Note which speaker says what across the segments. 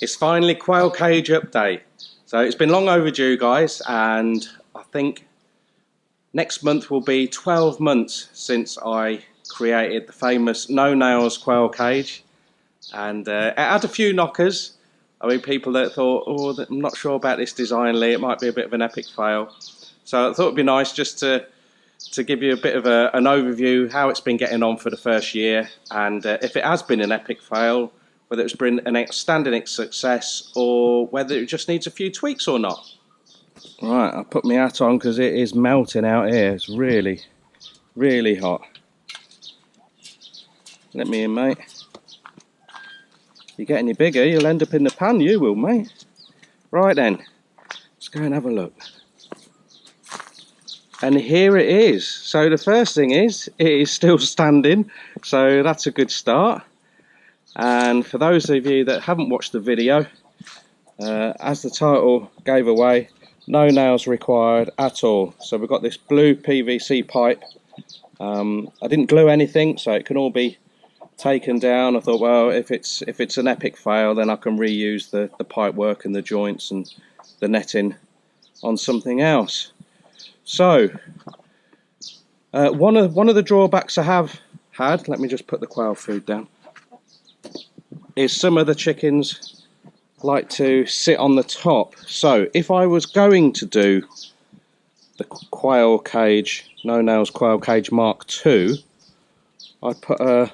Speaker 1: It's finally quail cage update. So it's been long overdue, guys, and I think next month will be 12 months since I created the famous no nails quail cage, and it had a few knockers. I mean, people that thought, oh, I'm not sure about this design, Leigh, it might be a bit of an epic fail. So I thought it'd be nice just to give you a bit of an overview how it's been getting on for the first year, and if it has been an epic fail, whether it's been an outstanding success or whether it just needs a few tweaks or not. Right, I put my hat on because it is melting out here. It's really, really hot. Let me in, mate. If you get any bigger, you'll end up in the pan, you will, mate. Right then, let's go and have a look. And here it is. So the first thing is, it is still standing, so that's a good start. And for those of you that haven't watched the video, as the title gave away, no nails required at all. So we've got this blue PVC pipe. I didn't glue anything, so it can all be taken down. I thought, well, if it's an epic fail, then I can reuse the pipe work and the joints and the netting on something else. So one of the drawbacks I have had, let me just put the quail food down, is some of the chickens like to sit on the top. So if I was going to do the quail cage, no nails quail cage Mark II, I'd put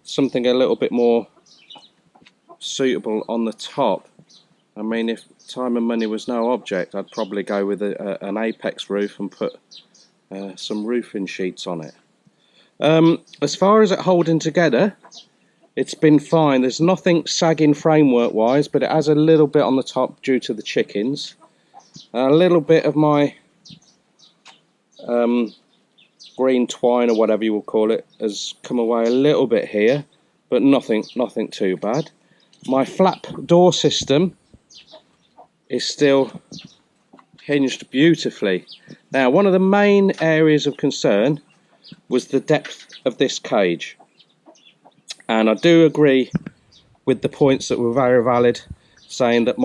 Speaker 1: something a little bit more suitable on the top. I mean, if time and money was no object, I'd probably go with an apex roof and put some roofing sheets on it. As far as it holding together, it's been fine. There's nothing sagging framework wise, but it has a little bit on the top due to the chickens. A little bit of my green twine or whatever you will call it has come away a little bit here, but nothing too bad. My flap door system is still hinged beautifully. Now, one of the main areas of concern was the depth of this cage. And I do agree with the points that were very valid, saying that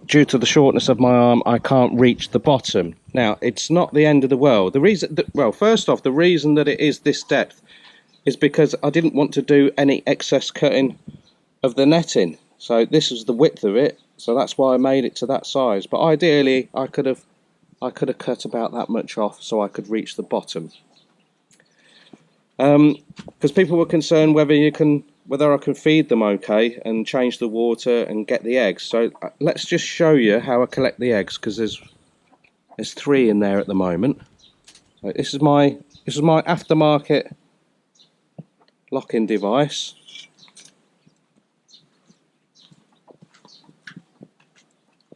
Speaker 1: due to the shortness of my arm, I can't reach the bottom. Now, it's not the end of the world. The reason that, well, first off, the reason that it is this depth is because I didn't want to do any excess cutting of the netting. So this is the width of it, so that's why I made it to that size. But ideally, I could have cut about that much off so I could reach the bottom. Because people were concerned whether I can feed them okay and change the water and get the eggs. So let's just show you how I collect the eggs, because there's 3 in there at the moment. This is my aftermarket locking device.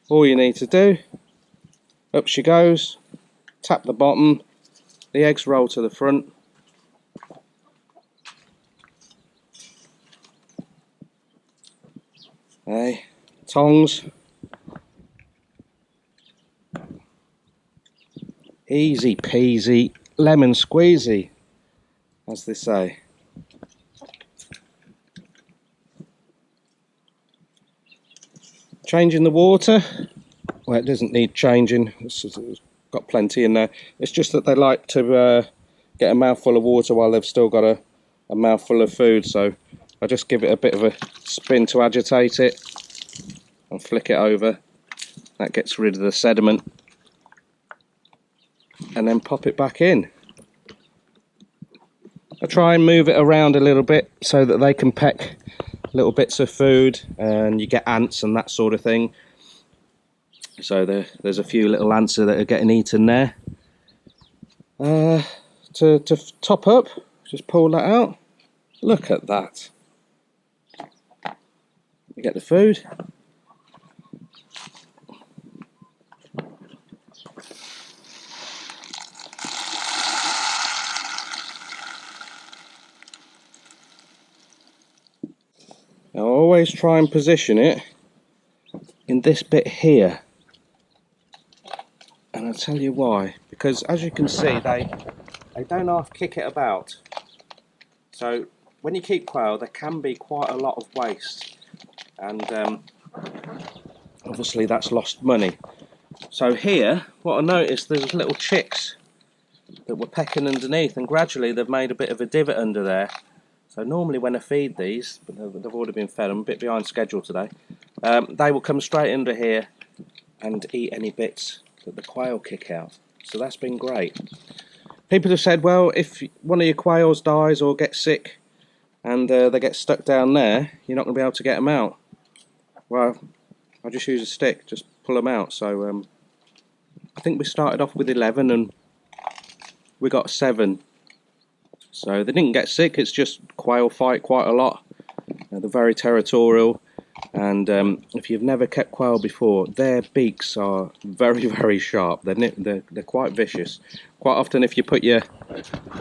Speaker 1: All you need to do, up she goes, tap the bottom, the eggs roll to the front. Hey, tongs, easy peasy, lemon squeezy, as they say. Changing the water, well, it doesn't need changing, it's got plenty in there. It's just that they like to get a mouthful of water while they've still got a mouthful of food, so I just give it a bit of a spin to agitate it and flick it over. That gets rid of the sediment, and then pop it back in. I try and move it around a little bit so that they can peck little bits of food, and you get ants and that sort of thing. So there's a few little ants that are getting eaten there. To top up, just pull that out. Look at that. You get the food. Now, I always try and position it in this bit here, and I'll tell you why. Because as you can see, they don't half kick it about. So when you keep quail, there can be quite a lot of waste. and obviously that's lost money. So here, what I noticed, there's little chicks that were pecking underneath, and gradually they've made a bit of a divot under there. So normally when I feed these, but they've already been fed, I'm a bit behind schedule today, they will come straight under here and eat any bits that the quail kick out. So that's been great. People have said, well, if one of your quails dies or gets sick and they get stuck down there, you're not going to be able to get them out. Well, I just use a stick, just pull them out. So I think we started off with 11 and we got 7. So they didn't get sick, it's just quail fight quite a lot. They're very territorial, and if you've never kept quail before, their beaks are very, very sharp. They're quite vicious. Quite often if you put your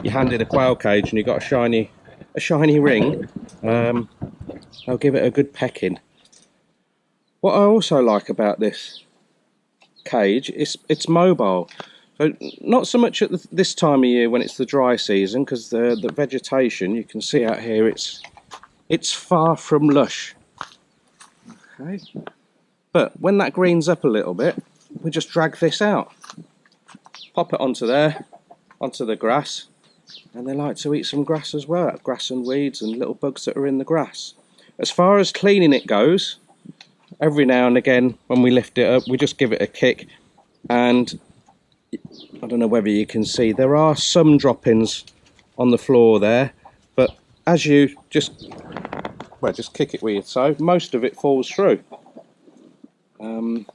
Speaker 1: hand in a quail cage and you've got a shiny ring, they'll give it a good pecking. What I also like about this cage is it's mobile. So not so much at this time of year when it's the dry season, because the vegetation, you can see out here, it's far from lush. Okay. But when that greens up a little bit, we just drag this out, pop it onto there, onto the grass, and they like to eat some grass as well, grass and weeds and little bugs that are in the grass. As far as cleaning it goes, every now and again when we lift it up, we just give it a kick, and I don't know whether you can see, there are some droppings on the floor there, but as you just kick it with your toe, most of it falls through. And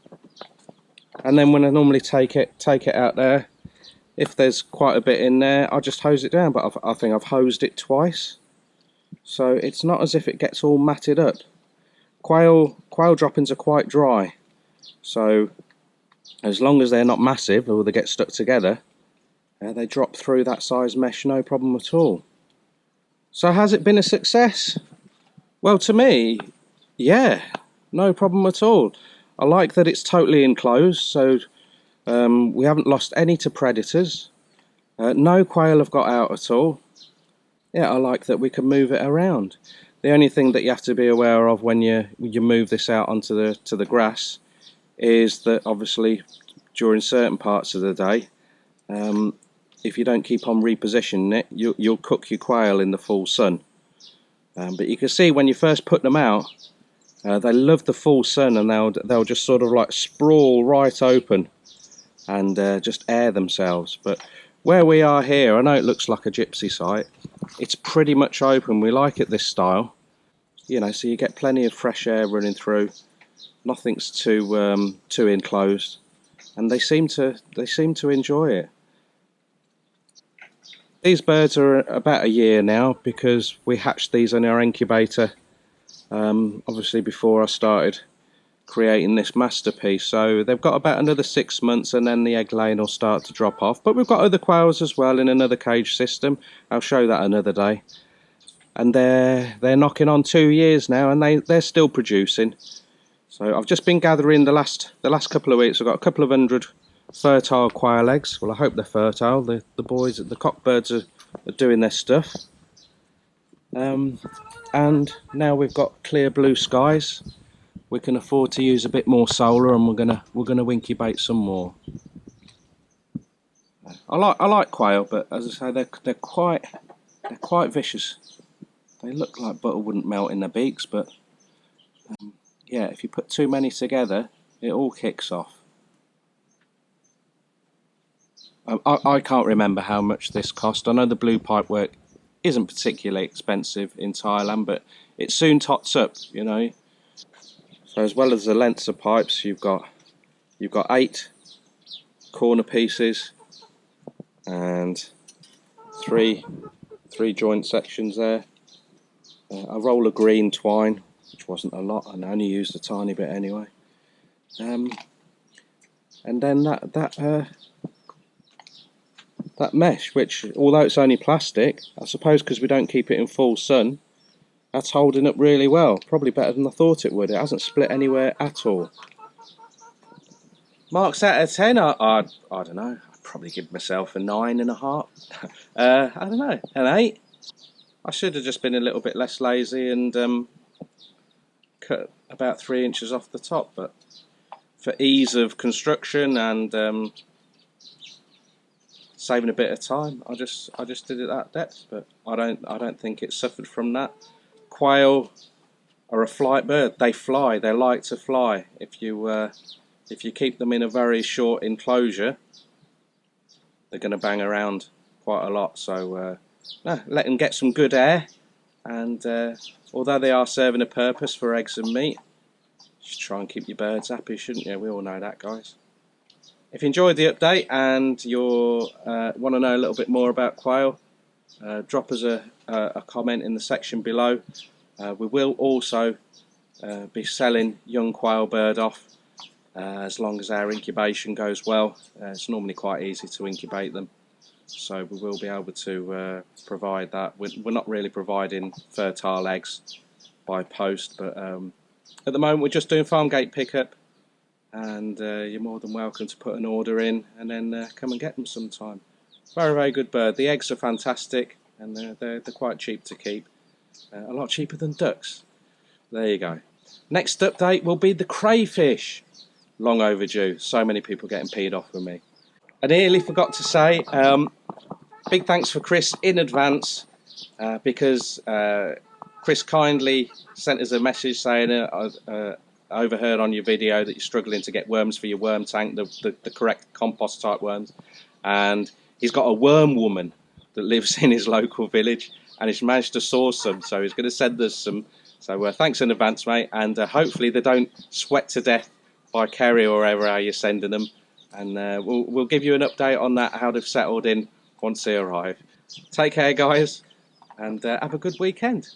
Speaker 1: then when I normally take it out there, if there's quite a bit in there, I'll just hose it down, but I think I've hosed it twice, so it's not as if it gets all matted up. Quail droppings are quite dry, so as long as they're not massive or they get stuck together, they drop through that size mesh no problem at all. So has it been a success? Well, to me, yeah, no problem at all. I like that it's totally enclosed, so we haven't lost any to predators. No quail have got out at all. Yeah, I like that we can move it around. The only thing that you have to be aware of when you move this out onto the grass is that obviously during certain parts of the day, if you don't keep on repositioning it, you'll cook your quail in the full sun. But you can see when you first put them out, they love the full sun, and they'll just sort of like sprawl right open and just air themselves. But where we are here, I know it looks like a gypsy site, it's pretty much open. We like it this style, you know, so you get plenty of fresh air running through. Nothing's too enclosed, and they seem to enjoy it. These birds are about a year now, because we hatched these in our incubator obviously before I started creating this masterpiece. So they've got about another 6 months and then the egg laying will start to drop off. But we've got other quails as well in another cage system. I'll show that another day. And they're knocking on 2 years now, and they're still producing. So I've just been gathering the last couple of weeks. I've got a couple of 100 fertile quail eggs. Well, I hope they're fertile. The boys, the cockbirds are doing their stuff. And now we've got clear blue skies, we can afford to use a bit more solar, and we're gonna incubate some more. I like quail, but as I say, they're quite vicious. They look like butter wouldn't melt in their beaks, but yeah, if you put too many together, it all kicks off. I can't remember how much this cost. I know the blue pipe work isn't particularly expensive in Thailand, but it soon tots up, you know. So as well as the lengths of pipes, you've got 8 corner pieces and three joint sections there. A roll of green twine, which wasn't a lot, and I only used a tiny bit anyway. And then that mesh, which, although it's only plastic, I suppose because we don't keep it in full sun, that's holding up really well. Probably better than I thought it would. It hasn't split anywhere at all. Marks out of 10, I don't know. I'd probably give myself a 9.5. I don't know, an 8. I should have just been a little bit less lazy and about 3 inches off the top, but for ease of construction and saving a bit of time, I just did it that depth. But I don't think it suffered from that. Quail are a flight bird. They fly. They like to fly. If you keep them in a very short enclosure, they're going to bang around quite a lot. So let them get some good air. And although they are serving a purpose for eggs and meat, just try and keep your birds happy, shouldn't you? We all know that, guys. If you enjoyed the update and you want to know a little bit more about quail, drop us a comment in the section below. We will also be selling young quail bird off as long as our incubation goes well. It's normally quite easy to incubate them, so we will be able to provide that. We're not really providing fertile eggs by post, but at the moment we're just doing farm gate pickup, and you're more than welcome to put an order in and then come and get them sometime. Very, very good bird. The eggs are fantastic, and they're quite cheap to keep. A lot cheaper than ducks. There you go. Next update will be the crayfish. Long overdue. So many people getting peed off with me. I nearly forgot to say, big thanks for Chris in advance, because Chris kindly sent us a message saying I overheard on your video that you're struggling to get worms for your worm tank, the correct compost type worms, and he's got a worm woman that lives in his local village, and he's managed to source some, so he's going to send us some. So thanks in advance, mate, and hopefully they don't sweat to death by Kerry or wherever you're sending them, and we'll give you an update on that, how they've settled in once they arrive. Take care, guys, and have a good weekend.